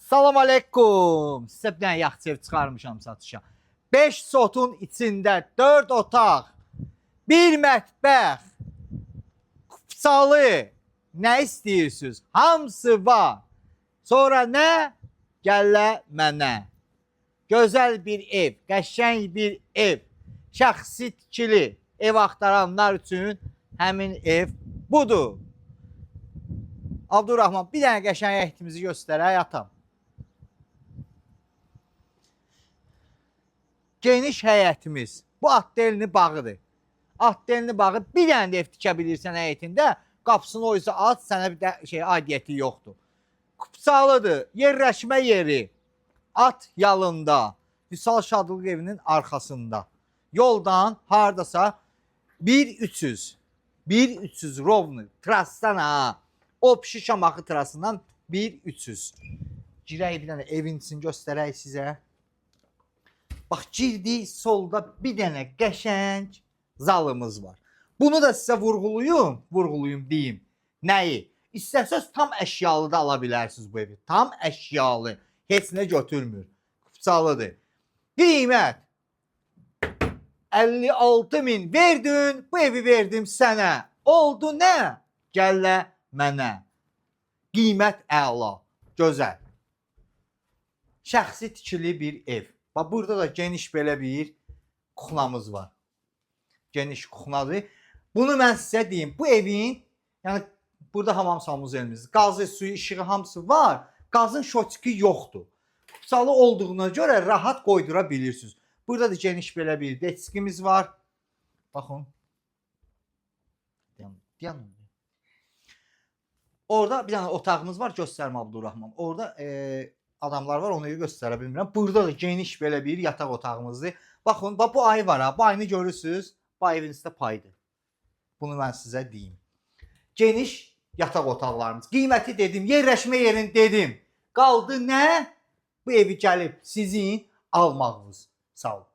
Salam aleykum. Sizə bir dənə yaxşı ev çıxarmışam satışa. 5 sotun içində 4 otaq, 1 mətbəx, kupçalı, nə istəyirsiniz? Hamısı var. Sonra nə? Gəllə mənə. Gözəl bir ev, qəşəng bir ev, şəxsi tikili ev axtaranlar üçün həmin ev budur. Abdurrahman, bir dənə qəşəng həyətimizi göstərək atam. Geniş həyətimiz. Bu Atdelini bağıdır. Atdelini bağı bir dənə də ev tikə bilirsən həyətində. Qapısını oysa at, sənə bir də aidiyyəti yoxdur. Kupçalıdır, yerləşmə yeri. At yalında. Vüsal Şadlıq evinin arxasında. Yoldan hardasa 1300 rovnu trasdan ha. Opşi Şamaxı trasından 1300. Girək bir dənə evin içini göstərək sizə. Bax, girdik, solda bir dənə qəşəng zalımız var. Bunu da sizə vurğulayım deyim. Nəyi? İstəsəz tam əşyalı da ala bilərsiniz bu evi. Tam əşyalı. Heç nə götürmür. Kupçalıdır. Qiymət 56.000 verdin, bu evi verdim sənə. Oldu nə? Gəllə mənə. Qiymət əla, gözəl. Şəxsi tikili bir ev. Bax, burada da geniş belə bir kuxnamız var. Geniş kuxnadır. Bunu mən sizə deyim. Bu evin, yəni burada hamam samuzelimiz, qazı, suyu, işığı hamısı var. Qazın şotiki yoxdur. Kupçalı olduğuna görə rahat qoydura bilirsiniz. Burada da geniş belə bir detskimiz var. Baxın. Orada bir dənə otağımız var, göstərmə Abdurrahman. Orada adamlar var, onu göstərə bilmirəm. Burada da geniş belə bir yataq otağımızdır. Baxın, bu ayı var ha. Bu ayını görürsünüz. Bu evinizdə paydır. Bunu mən sizə deyim. Geniş yataq otaqlarımız. Qiyməti dedim, yerləşmə yerini dedim. Qaldı nə? Bu evi gəlib sizin almağınız. Sağ olun.